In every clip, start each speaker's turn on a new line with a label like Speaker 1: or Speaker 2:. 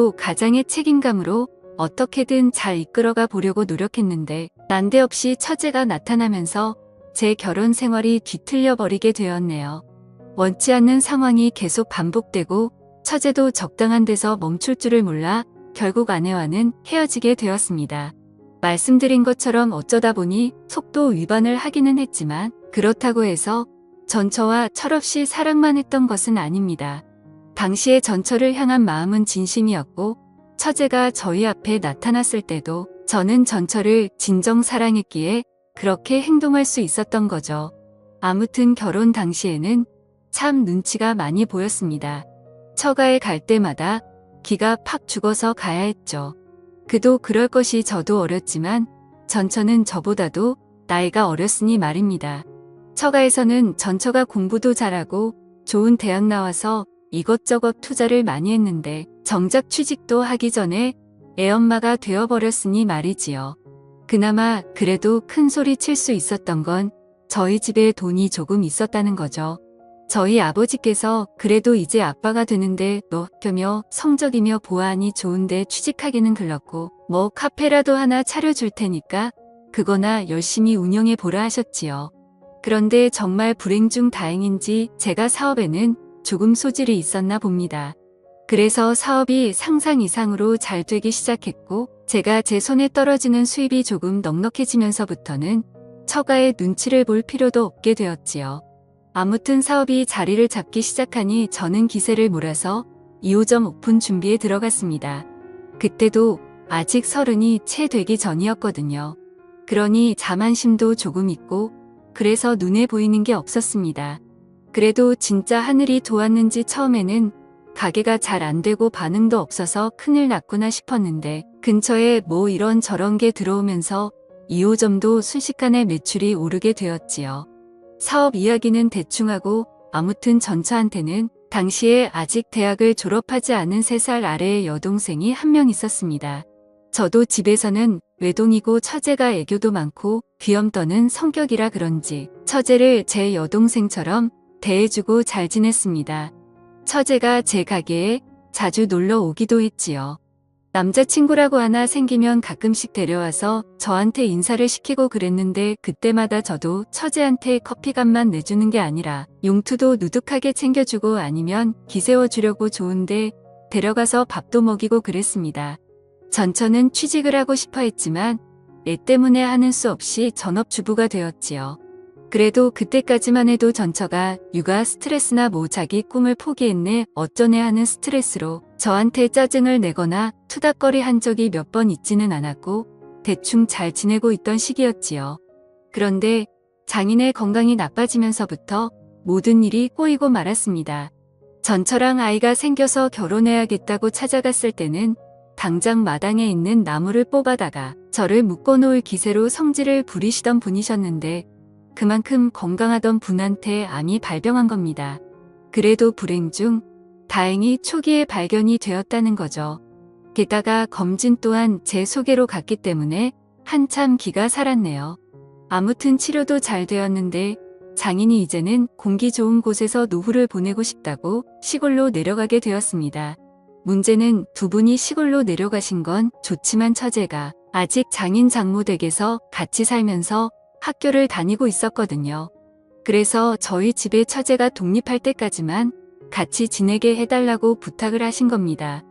Speaker 1: 또 가장의 책임감으로 어떻게든 잘 이끌어가 보려고 노력했는데 난데없이 처제가 나타나면서 제 결혼 생활이 뒤틀려 버리게 되었네요. 원치 않는 상황이 계속 반복되고 처제도 적당한 데서 멈출 줄을 몰라 결국 아내와는 헤어지게 되었습니다. 말씀드린 것처럼 어쩌다 보니 속도 위반을 하기는 했지만 그렇다고 해서 전처와 철없이 사랑만 했던 것은 아닙니다. 당시에 전처를 향한 마음은 진심이었고 처제가 저희 앞에 나타났을 때도 저는 전처를 진정 사랑했기에 그렇게 행동할 수 있었던 거죠. 아무튼 결혼 당시에는 참 눈치가 많이 보였습니다. 처가에 갈 때마다 기가 팍 죽어서 가야 했죠. 그도 그럴 것이 저도 어렸지만 전처는 저보다도 나이가 어렸으니 말입니다. 처가에서는 전처가 공부도 잘하고 좋은 대학 나와서 이것저것 투자를 많이 했는데 정작 취직도 하기 전에 애엄마가 되어버렸으니 말이지요. 그나마 그래도 큰 소리 칠 수 있었던 건 저희 집에 돈이 조금 있었다는 거죠. 저희 아버지께서 그래도 이제 아빠가 되는데 너 학교며 성적이며 보안이 좋은데 취직하기는 글렀고 뭐 카페라도 하나 차려줄 테니까 그거나 열심히 운영해 보라 하셨지요. 그런데 정말 불행 중 다행인지 제가 사업에는 조금 소질이 있었나 봅니다. 그래서 사업이 상상 이상으로 잘 되기 시작했고 제가 제 손에 떨어지는 수입이 조금 넉넉해지면서부터는 처가의 눈치를 볼 필요도 없게 되었지요. 아무튼 사업이 자리를 잡기 시작하니 저는 기세를 몰아서 2호점 오픈 준비에 들어갔습니다. 그때도 아직 30이 채 되기 전이었거든요. 그러니 자만심도 조금 있고 그래서 눈에 보이는 게 없었습니다. 그래도 진짜 하늘이 도왔는지 처음에는 가게가 잘 안 되고 반응도 없어서 큰일 났구나 싶었는데 근처에 뭐 이런 저런 게 들어오면서 2호점도 순식간에 매출이 오르게 되었지요. 사업 이야기는 대충 하고 아무튼 전처한테는 당시에 아직 대학을 졸업하지 않은 3살 아래의 여동생이 한 명 있었습니다. 저도 집에서는 외동이고 처제가 애교도 많고 귀염 떠는 성격이라 그런지 처제를 제 여동생처럼 대해주고 잘 지냈습니다. 처제가 제 가게에 자주 놀러 오기도 했지요. 남자친구라고 하나 생기면 가끔씩 데려와서 저한테 인사를 시키고 그랬는데 그때마다 저도 처제한테 커피값만 내주는 게 아니라 용투도 누둑하게 챙겨주고 아니면 기세워주려고 좋은데 데려가서 밥도 먹이고 그랬습니다. 전처는 취직을 하고 싶어 했지만 애 때문에 하는 수 없이 전업주부가 되었지요. 그래도 그때까지만 해도 전처가 육아 스트레스나 뭐 자기 꿈을 포기했네 어쩌네 하는 스트레스로 저한테 짜증을 내거나 투닥거리 한 적이 몇 번 있지는 않았고 대충 잘 지내고 있던 시기였지요. 그런데 장인의 건강이 나빠지면서부터 모든 일이 꼬이고 말았습니다. 전처랑 아이가 생겨서 결혼해야겠다고 찾아갔을 때는 당장 마당에 있는 나무를 뽑아다가 저를 묶어놓을 기세로 성질을 부리시던 분이셨는데 그만큼 건강하던 분한테 암이 발병한 겁니다. 그래도 불행 중 다행히 초기에 발견이 되었다는 거죠. 게다가 검진 또한 제 소개로 갔기 때문에 한참 기가 살았네요. 아무튼 치료도 잘 되었는데 장인이 이제는 공기 좋은 곳에서 노후를 보내고 싶다고 시골로 내려가게 되었습니다. 문제는 두 분이 시골로 내려가신 건 좋지만 처제가 아직 장인 장모 댁에서 같이 살면서 학교를 다니고 있었거든요. 그래서 저희 집에 처제가 독립할 때까지만 같이 지내게 해달라고 부탁을 하신 겁니다.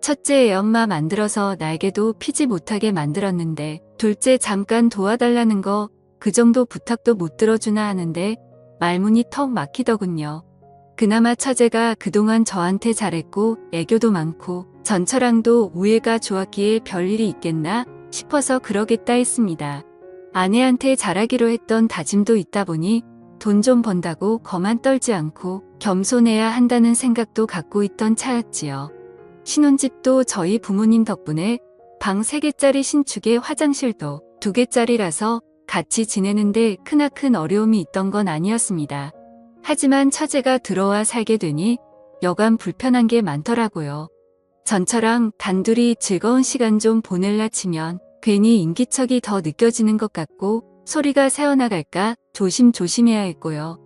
Speaker 1: 첫째 애엄마 만들어서 날개도 피지 못하게 만들었는데 둘째 잠깐 도와달라는 거 그 정도 부탁도 못 들어주나 하는데 말문이 턱 막히더군요. 그나마 처제가 그동안 저한테 잘했고 애교도 많고 전처랑도 우애가 좋았기에 별일이 있겠나 싶어서 그러겠다 했습니다. 아내한테 잘하기로 했던 다짐도 있다 보니 돈 좀 번다고 거만 떨지 않고 겸손해야 한다는 생각도 갖고 있던 차였지요. 신혼집도 저희 부모님 덕분에 방 3개짜리 신축에 화장실도 2개짜리라서 같이 지내는데 크나큰 어려움이 있던 건 아니었습니다. 하지만 처제가 들어와 살게 되니 여간 불편한 게 많더라고요. 전처랑 단둘이 즐거운 시간 좀 보낼라 치면 괜히 인기척이 더 느껴지는 것 같고 소리가 새어나갈까 조심조심해야 했고요.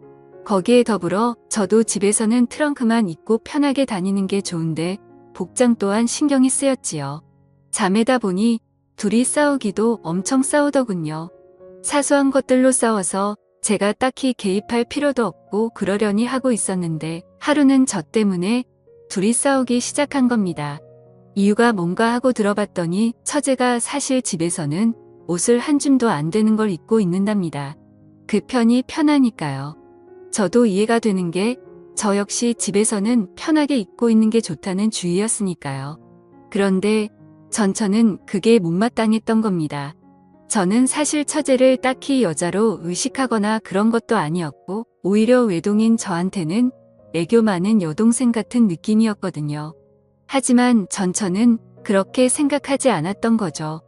Speaker 1: 거기에 더불어 저도 집에서는 트렁크만 입고 편하게 다니는 게 좋은데 복장 또한 신경이 쓰였지요. 자매다 보니 둘이 싸우기도 엄청 싸우더군요. 사소한 것들로 싸워서 제가 딱히 개입할 필요도 없고 그러려니 하고 있었는데 하루는 저 때문에 둘이 싸우기 시작한 겁니다. 이유가 뭔가 하고 들어봤더니 처제가 사실 집에서는 옷을 한 줌도 안 되는 걸 입고 있는답니다. 그 편이 편하니까요. 저도 이해가 되는 게 저 역시 집에서는 편하게 입고 있는 게 좋다는 주의였으니까요. 그런데 전처는 그게 못마땅했던 겁니다. 저는 사실 처제를 딱히 여자로 의식하거나 그런 것도 아니었고 오히려 외동인 저한테는 애교 많은 여동생 같은 느낌이었거든요. 하지만 전처는 그렇게 생각하지 않았던 거죠.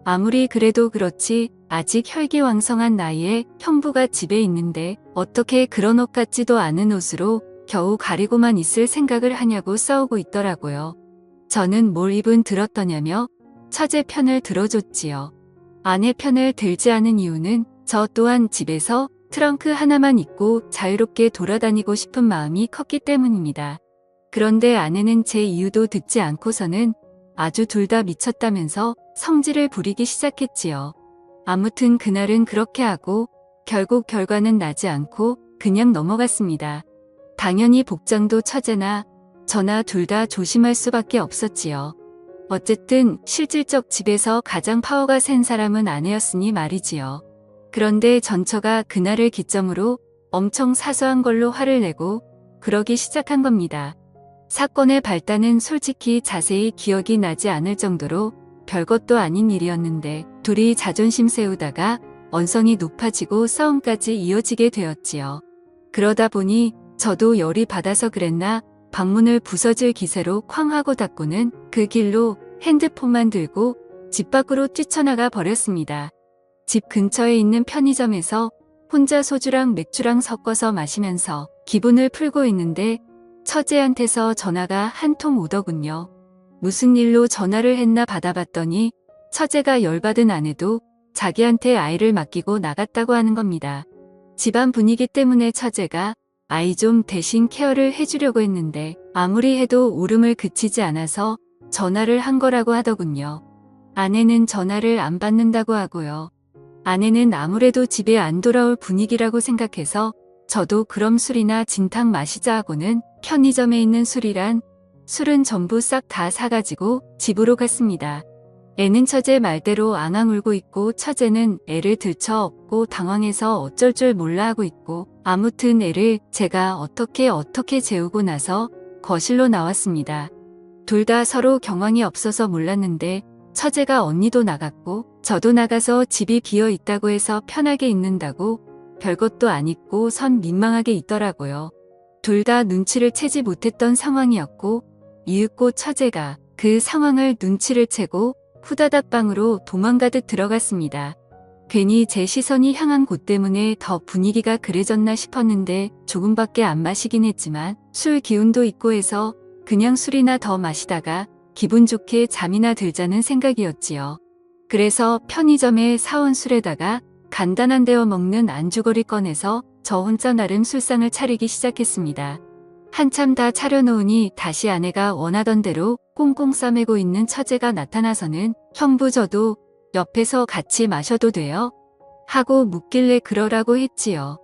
Speaker 1: 아무리 그래도 그렇지 아직 혈기왕성한 나이에 형부가 집에 있는데 어떻게 그런 옷 같지도 않은 옷으로 겨우 가리고만 있을 생각을 하냐고 싸우고 있더라고요. 저는 뭘 입은 들었더냐며 처제 편을 들어줬지요. 아내 편을 들지 않은 이유는 저 또한 집에서 트렁크 하나만 입고 자유롭게 돌아다니고 싶은 마음이 컸기 때문입니다. 그런데 아내는 제 이유도 듣지 않고서는 아주 둘 다 미쳤다면서 성질을 부리기 시작했지요. 아무튼 그날은 그렇게 하고 결국 결과는 나지 않고 그냥 넘어갔습니다. 당연히 복장도 처제나 저나 둘 다 조심할 수밖에 없었지요. 어쨌든 실질적 집에서 가장 파워가 센 사람은 아내였으니 말이지요. 그런데 전처가 그날을 기점으로 엄청 사소한 걸로 화를 내고 그러기 시작한 겁니다. 사건의 발단은 솔직히 자세히 기억이 나지 않을 정도로 별것도 아닌 일이었는데 둘이 자존심 세우다가 언성이 높아지고 싸움까지 이어지게 되었지요. 그러다 보니 저도 열이 받아서 그랬나 방문을 부서질 기세로 쾅 하고 닫고는 그 길로 핸드폰만 들고 집 밖으로 뛰쳐나가 버렸습니다. 집 근처에 있는 편의점에서 혼자 소주랑 맥주랑 섞어서 마시면서 기분을 풀고 있는데 처제한테서 전화가 한 통 오더군요. 무슨 일로 전화를 했나 받아봤더니 처제가 열받은 아내도 자기한테 아이를 맡기고 나갔다고 하는 겁니다. 집안 분위기 때문에 처제가 아이 좀 대신 케어를 해주려고 했는데 아무리 해도 울음을 그치지 않아서 전화를 한 거라고 하더군요. 아내는 전화를 안 받는다고 하고요. 아내는 아무래도 집에 안 돌아올 분위기라고 생각해서 저도 그럼 술이나 진탕 마시자 하고는 편의점에 있는 술은 전부 싹 다 사가지고 집으로 갔습니다. 애는 처제 말대로 앙앙 울고 있고 처제는 애를 들쳐 업고 당황해서 어쩔 줄 몰라 하고 있고 아무튼 애를 제가 어떻게 재우고 나서 거실로 나왔습니다. 둘 다 서로 경황이 없어서 몰랐는데 처제가 언니도 나갔고 저도 나가서 집이 비어 있다고 해서 편하게 있는다고 별것도 안 입고 선 민망하게 있더라고요. 둘 다 눈치를 채지 못했던 상황이었고 이윽고 처제가 그 상황을 눈치를 채고 후다닥 방으로 도망가듯 들어갔습니다. 괜히 제 시선이 향한 곳 때문에 더 분위기가 그래졌나 싶었는데 조금밖에 안 마시긴 했지만 술 기운도 있고 해서 그냥 술이나 더 마시다가 기분 좋게 잠이나 들자는 생각이었지요. 그래서 편의점에 사온 술에다가 간단한 데워 먹는 안주거리 꺼내서 저 혼자 나름 술상을 차리기 시작했습니다. 한참 다 차려놓으니 다시 아내가 원하던 대로 꽁꽁 싸매고 있는 처제가 나타나서는 형부 저도 옆에서 같이 마셔도 돼요? 하고 묻길래 그러라고 했지요.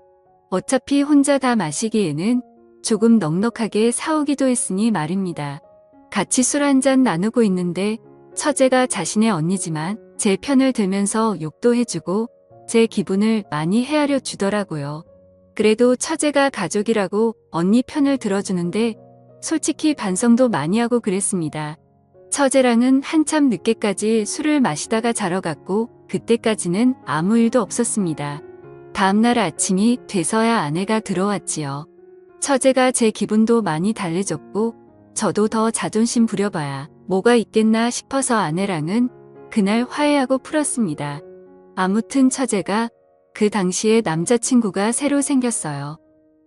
Speaker 1: 어차피 혼자 다 마시기에는 조금 넉넉하게 사오기도 했으니 말입니다. 같이 술 한잔 나누고 있는데 처제가 자신의 언니지만 제 편을 들면서 욕도 해주고 제 기분을 많이 헤아려 주더라고요. 그래도 처제가 가족이라고 언니 편을 들어주는데 솔직히 반성도 많이 하고 그랬습니다. 처제랑은 한참 늦게까지 술을 마시다가 자러 갔고 그때까지는 아무 일도 없었습니다. 다음날 아침이 돼서야 아내가 들어왔지요. 처제가 제 기분도 많이 달래줬고 저도 더 자존심 부려봐야 뭐가 있겠나 싶어서 아내랑은 그날 화해하고 풀었습니다. 아무튼 처제가 그 당시에 남자친구가 새로 생겼어요.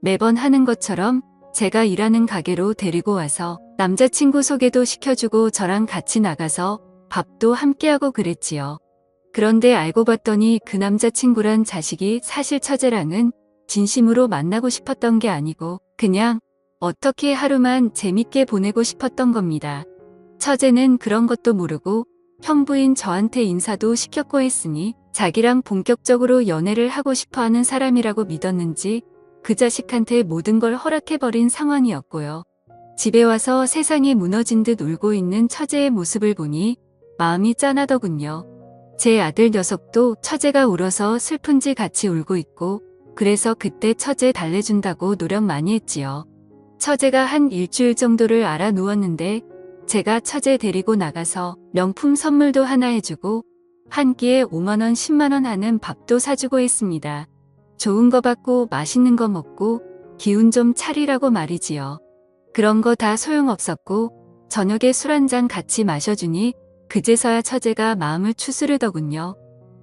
Speaker 1: 매번 하는 것처럼 제가 일하는 가게로 데리고 와서 남자친구 소개도 시켜주고 저랑 같이 나가서 밥도 함께하고 그랬지요. 그런데 알고 봤더니 그 남자친구란 자식이 사실 처제랑은 진심으로 만나고 싶었던 게 아니고 그냥 어떻게 하루만 재밌게 보내고 싶었던 겁니다. 처제는 그런 것도 모르고 형부인 저한테 인사도 시켰고 했으니 자기랑 본격적으로 연애를 하고 싶어하는 사람이라고 믿었는지 그 자식한테 모든 걸 허락해버린 상황이었고요. 집에 와서 세상이 무너진 듯 울고 있는 처제의 모습을 보니 마음이 짠하더군요. 제 아들 녀석도 처제가 울어서 슬픈지 같이 울고 있고 그래서 그때 처제 달래준다고 노력 많이 했지요. 처제가 한 일주일 정도를 알아 누웠는데 제가 처제 데리고 나가서 명품 선물도 하나 해주고 한 끼에 5만 원, 10만 원 하는 밥도 사주고 했습니다. 좋은 거 받고 맛있는 거 먹고 기운 좀 차리라고 말이지요. 그런 거 다 소용없었고 저녁에 술 한 잔 같이 마셔주니 그제서야 처제가 마음을 추스르더군요.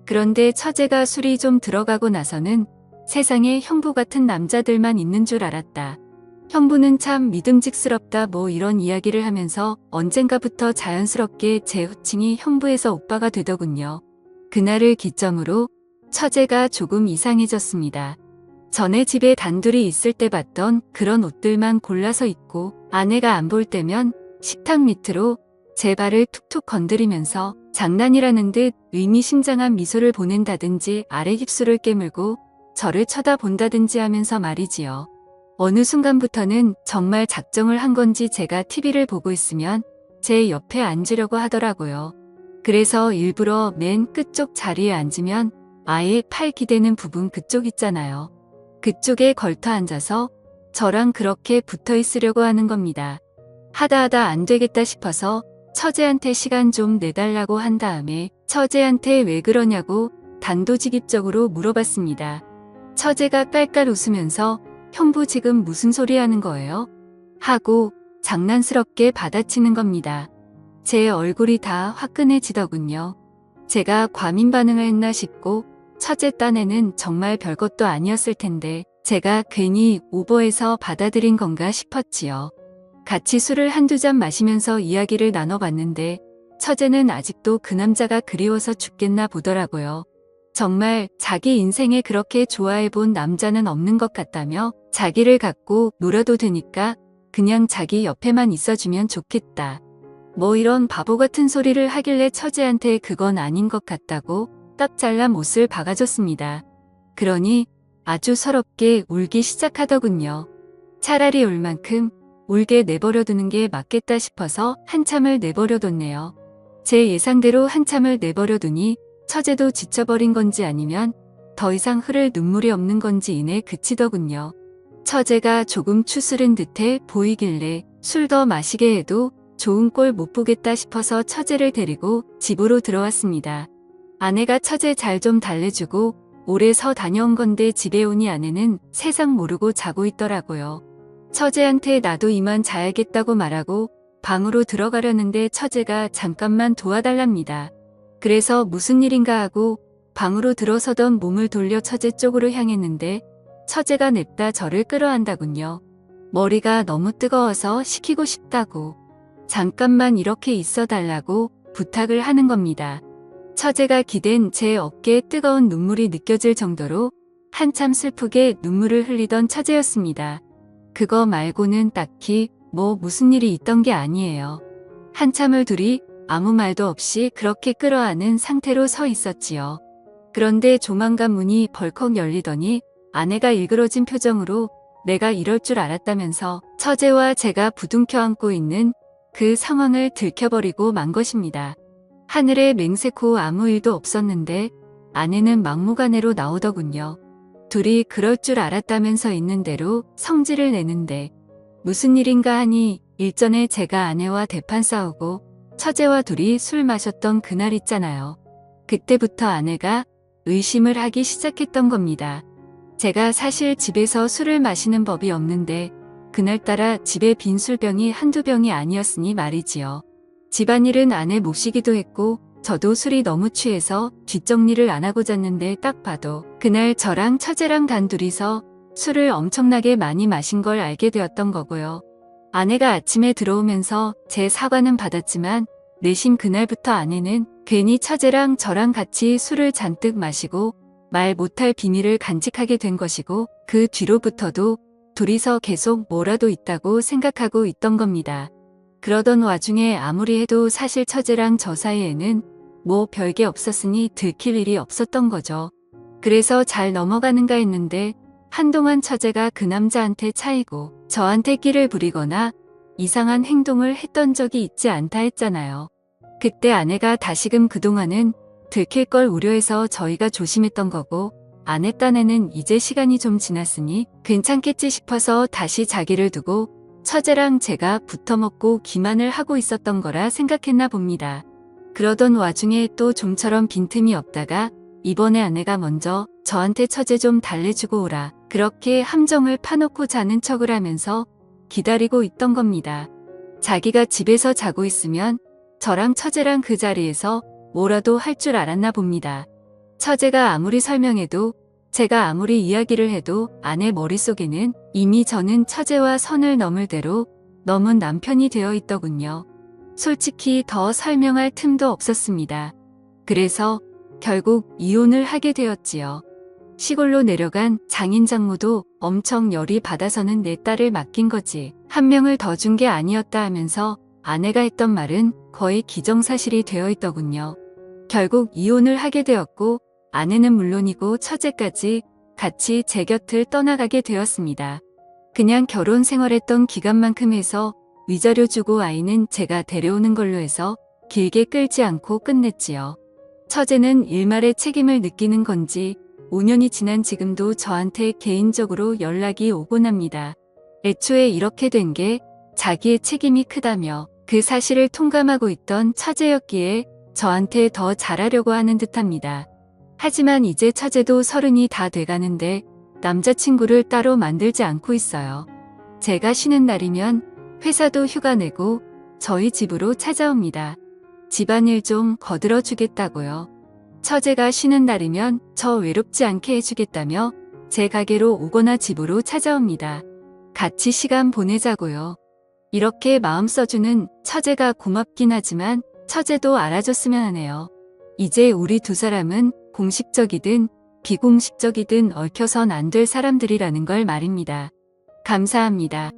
Speaker 1: 그런데 처제가 술이 좀 들어가고 나서는 세상에 형부 같은 남자들만 있는 줄 알았다. 형부는 참 믿음직스럽다 뭐 이런 이야기를 하면서 언젠가부터 자연스럽게 제 호칭이 형부에서 오빠가 되더군요. 그날을 기점으로 처제가 조금 이상해졌습니다. 전에 집에 단둘이 있을 때 봤던 그런 옷들만 골라서 입고 아내가 안 볼 때면 식탁 밑으로 제 발을 툭툭 건드리면서 장난이라는 듯 의미심장한 미소를 보낸다든지 아래 입술을 깨물고 저를 쳐다본다든지 하면서 말이지요. 어느 순간부터는 정말 작정을 한 건지 제가 TV를 보고 있으면 제 옆에 앉으려고 하더라고요. 그래서 일부러 맨 끝쪽 자리에 앉으면 아예 팔 기대는 부분 그쪽 있잖아요. 그쪽에 걸터 앉아서 저랑 그렇게 붙어 있으려고 하는 겁니다. 하다 안 되겠다 싶어서 처제한테 시간 좀 내달라고 한 다음에 처제한테 왜 그러냐고 단도직입적으로 물어봤습니다. 처제가 깔깔 웃으면서 형부 지금 무슨 소리 하는 거예요? 하고 장난스럽게 받아치는 겁니다. 제 얼굴이 다 화끈해지더군요. 제가 과민 반응을 했나 싶고 처제 딴에는 정말 별것도 아니었을 텐데 제가 괜히 오버해서 받아들인 건가 싶었지요. 같이 술을 한두 잔 마시면서 이야기를 나눠봤는데 처제는 아직도 그 남자가 그리워서 죽겠나 보더라고요. 정말 자기 인생에 그렇게 좋아해본 남자는 없는 것 같다며 자기를 갖고 놀아도 되니까 그냥 자기 옆에만 있어주면 좋겠다. 뭐 이런 바보 같은 소리를 하길래 처제한테 그건 아닌 것 같다고 딱 잘라 못을 박아줬습니다. 그러니 아주 서럽게 울기 시작하더군요. 차라리 울 만큼 울게 내버려두는 게 맞겠다 싶어서 한참을 내버려뒀네요. 제 예상대로 한참을 내버려두니 처제도 지쳐버린 건지 아니면 더 이상 흐를 눈물이 없는 건지 이내 그치더군요. 처제가 조금 추스른 듯해 보이길래 술 더 마시게 해도 좋은 꼴 못 보겠다 싶어서 처제를 데리고 집으로 들어왔습니다. 아내가 처제 잘 좀 달래주고 오래 서 다녀온 건데 집에 오니 아내는 세상 모르고 자고 있더라고요. 처제한테 나도 이만 자야겠다고 말하고 방으로 들어가려는데 처제가 잠깐만 도와달랍니다. 그래서 무슨 일인가 하고 방으로 들어서던 몸을 돌려 처제 쪽으로 향했는데 처제가 냅다 저를 끌어안다군요. 머리가 너무 뜨거워서 식히고 싶다고 잠깐만 이렇게 있어달라고 부탁을 하는 겁니다. 처제가 기댄 제 어깨에 뜨거운 눈물이 느껴질 정도로 한참 슬프게 눈물을 흘리던 처제였습니다. 그거 말고는 딱히 뭐 무슨 일이 있던 게 아니에요. 한참을 둘이 아무 말도 없이 그렇게 끌어안은 상태로 서 있었지요. 그런데 조만간 문이 벌컥 열리더니 아내가 일그러진 표정으로 내가 이럴 줄 알았다면서 처제와 제가 부둥켜 안고 있는 그 상황을 들켜버리고 만 것입니다. 하늘에 맹세코 아무 일도 없었는데 아내는 막무가내로 나오더군요. 둘이 그럴 줄 알았다면서 있는 대로 성질을 내는데 무슨 일인가 하니 일전에 제가 아내와 대판 싸우고 처제와 둘이 술 마셨던 그날 있잖아요. 그때부터 아내가 의심을 하기 시작했던 겁니다. 제가 사실 집에서 술을 마시는 법이 없는데 그날따라 집에 빈 술병이 한두 병이 아니었으니 말이지요. 집안일은 아내 몫이기도 했고 저도 술이 너무 취해서 뒷정리를 안 하고 잤는데 딱 봐도 그날 저랑 처제랑 단둘이서 술을 엄청나게 많이 마신 걸 알게 되었던 거고요. 아내가 아침에 들어오면서 제 사과는 받았지만 내심 그날부터 아내는 괜히 처제랑 저랑 같이 술을 잔뜩 마시고 말 못할 비밀을 간직하게 된 것이고 그 뒤로부터도 둘이서 계속 뭐라도 있다고 생각하고 있던 겁니다. 그러던 와중에 아무리 해도 사실 처제랑 저 사이에는 뭐 별게 없었으니 들킬 일이 없었던 거죠. 그래서 잘 넘어가는가 했는데 한동안 처제가 그 남자한테 차이고 저한테 끼를 부리거나 이상한 행동을 했던 적이 있지 않다 했잖아요. 그때 아내가 다시금 그동안은 들킬 걸 우려해서 저희가 조심했던 거고 안 했던 애는 이제 시간이 좀 지났으니 괜찮겠지 싶어서 다시 자기를 두고 처제랑 제가 붙어먹고 기만을 하고 있었던 거라 생각했나 봅니다. 그러던 와중에 또 좀처럼 빈틈이 없다가 이번에 아내가 먼저 저한테 처제 좀 달래주고 오라 그렇게 함정을 파놓고 자는 척을 하면서 기다리고 있던 겁니다. 자기가 집에서 자고 있으면 저랑 처제랑 그 자리에서 뭐라도 할 줄 알았나 봅니다. 처제가 아무리 설명해도 제가 아무리 이야기를 해도 아내 머릿속에는 이미 저는 처제와 선을 넘을 대로 넘은 남편이 되어 있더군요. 솔직히 더 설명할 틈도 없었습니다. 그래서 결국 이혼을 하게 되었지요. 시골로 내려간 장인 장모도 엄청 열이 받아서는 내 딸을 맡긴 거지. 한 명을 더 준 게 아니었다 하면서 아내가 했던 말은 거의 기정사실이 되어 있더군요. 결국 이혼을 하게 되었고 아내는 물론이고 처제까지 같이 제 곁을 떠나가게 되었습니다. 그냥 결혼 생활했던 기간만큼 해서 위자료 주고 아이는 제가 데려오는 걸로 해서 길게 끌지 않고 끝냈지요. 처제는 일말의 책임을 느끼는 건지 5년이 지난 지금도 저한테 개인적으로 연락이 오곤 합니다. 애초에 이렇게 된 게 자기의 책임이 크다며 그 사실을 통감하고 있던 처제였기에 저한테 더 잘하려고 하는 듯합니다. 하지만 이제 처제도 30이 다 돼가는데 남자친구를 따로 만들지 않고 있어요. 제가 쉬는 날이면 회사도 휴가 내고 저희 집으로 찾아옵니다. 집안일 좀 거들어 주겠다고요. 처제가 쉬는 날이면 저 외롭지 않게 해주겠다며 제 가게로 오거나 집으로 찾아옵니다. 같이 시간 보내자고요. 이렇게 마음 써주는 처제가 고맙긴 하지만 처제도 알아줬으면 하네요. 이제 우리 두 사람은 공식적이든 비공식적이든 얽혀선 안 될 사람들이라는 걸 말입니다. 감사합니다.